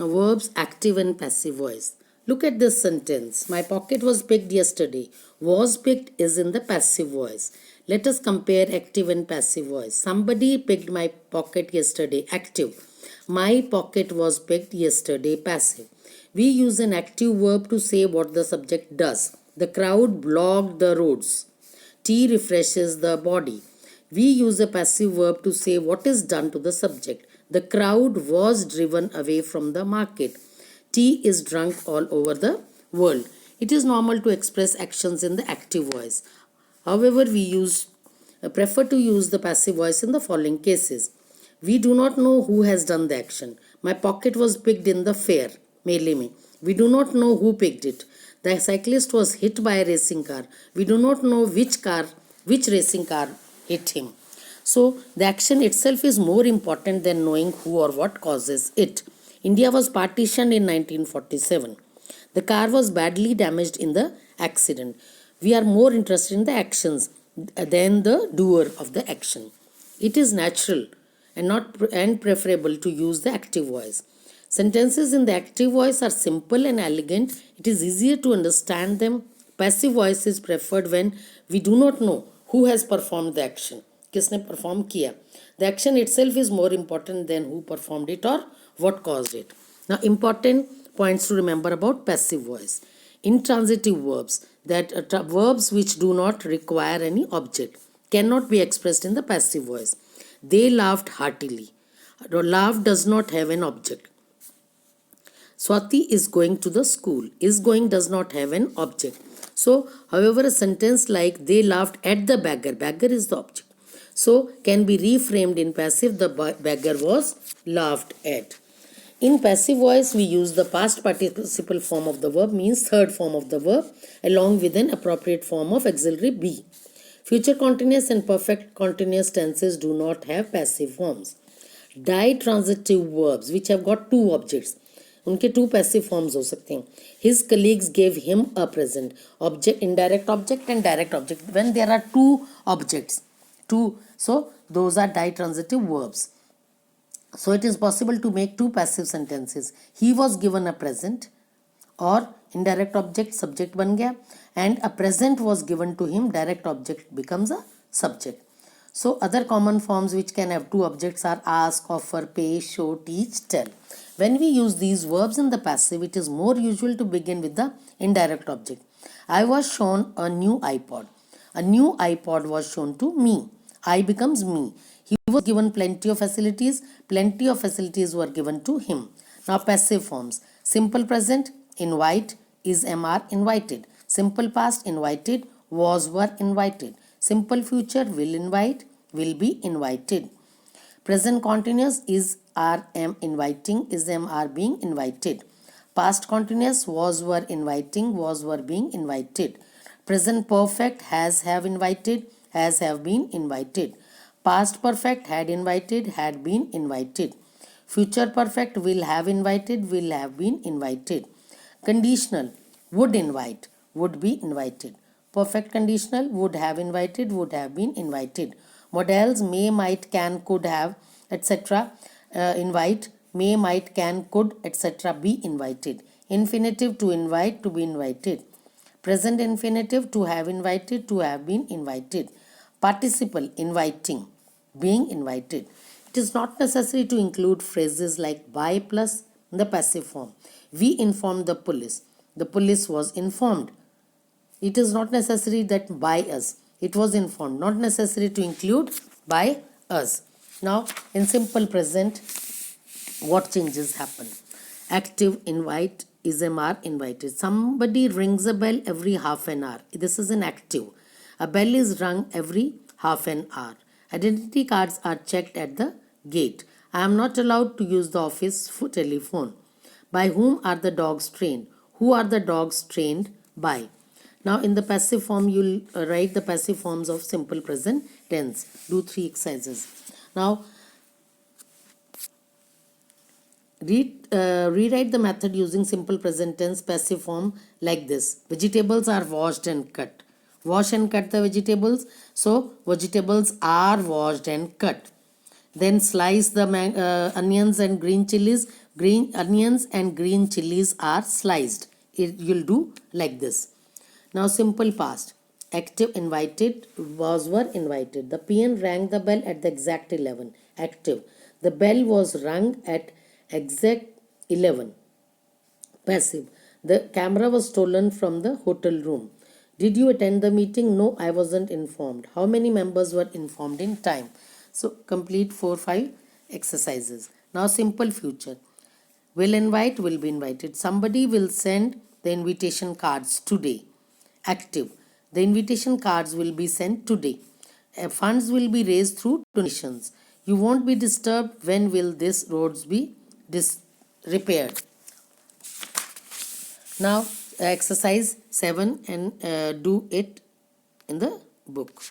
Now, verbs active and passive voice. Look at this sentence. My pocket was picked yesterday. Was picked is in the passive voice. Let us compare active and passive voice. Somebody picked my pocket yesterday. Active. My pocket was picked yesterday. Passive. We use an active verb to say what the subject does. The crowd blocked the roads. Tea refreshes the body. We use a passive verb to say what is done to the subject. The crowd was driven away from the market. Tea is drunk all over the world. It is normal to express actions in the active voice. However, we prefer to use the passive voice in the following cases. We do not know who has done the action. My pocket was picked in the fair. Mele mein. We do not know who picked it. The cyclist was hit by a racing car. We do not know which racing car hit him. So the action itself is more important than knowing who or what causes it. India was partitioned in 1947. The car was badly damaged in the accident. We are more interested in the actions than the doer of the action. It is natural and preferable to use the active voice. Sentences in the active voice are simple and elegant. It is easier to understand them. Passive voice is preferred when we do not know who has performed the action. किसने perform किया. The action itself is more important than who performed it or what caused it. Now, important points to remember about passive voice. Intransitive verbs, that verbs which do not require any object, cannot be expressed in the passive voice. They laughed heartily. Laugh does not have an object. Swati is going to the school. Is going does not have an object. So, however, a sentence like they laughed at the beggar, beggar is the object. So, can be reframed in passive, the beggar was laughed at. In passive voice, we use the past participle form of the verb, means third form of the verb, along with an appropriate form of auxiliary be. Future continuous and perfect continuous tenses do not have passive forms. Ditransitive verbs, which have got two objects, उनके two passive forms हो सकते हैं. His colleagues gave him a present. Object, indirect object and direct object. When there are two objects, so those are ditransitive verbs. So it is possible to make two passive sentences. He was given a present, or indirect object subject बन गया, and a present was given to him, direct object becomes a subject. So other common forms which can have two objects are ask, offer, pay, show, teach, tell. When we use these verbs in the passive, it is more usual to begin with the indirect object. I was shown a new iPod. A new iPod was shown to me. I becomes me. He was given plenty of facilities. Plenty of facilities were given to him. Now passive forms. Simple present, invite, is MR invited. Simple past, invited, was were invited. Simple future, will invite, will be invited. Present continuous, is are am inviting, is am are being invited. Past continuous, was were inviting, was were being invited. Present perfect, has have invited, has have been invited. Past perfect, had invited, had been invited. Future perfect, will have invited, will have been invited. Conditional, would invite, would be invited. Perfect conditional, would have invited, would have been invited. Models, may, might, can, could have, etc. Invite, may, might, can, could, etc. be invited. Infinitive, to invite, to be invited. Present infinitive, to have invited, to have been invited. Participle, inviting, being invited. It is not necessary to include phrases like by plus in the passive form. We informed the police. The police was informed. It is not necessary that by us. It was informed. Not necessary to include by us. Now, in simple present, what changes happen? Active, invite, is MR invited. Somebody rings a bell every half an hour. This is an active. A bell is rung every half an hour. Identity cards are checked at the gate. I am not allowed to use the office telephone. By whom are the dogs trained? Who are the dogs trained by? Now in the passive form, you will write the passive forms of simple present tense. Do 3 exercises. Now rewrite the method using simple present tense passive form like this. Vegetables are washed and cut. Wash and cut the vegetables. So vegetables are washed and cut. Then slice the onions and green chilies. Green onions and green chilies are sliced. You'll do like this. Now simple past. Active invited, was were invited. The PN rang the bell at the exact 11. Active. The bell was rung at exact 11. Passive. The camera was stolen from the hotel room. Did you attend the meeting? No, I wasn't informed. How many members were informed in time? So complete 4-5 exercises. Now simple future. Will invite, will be invited. Somebody will send the invitation cards today. Active. The invitation cards will be sent today. Funds will be raised through donations. You won't be disturbed. When will these roads be repaired? Now exercise 7 and do it in the book.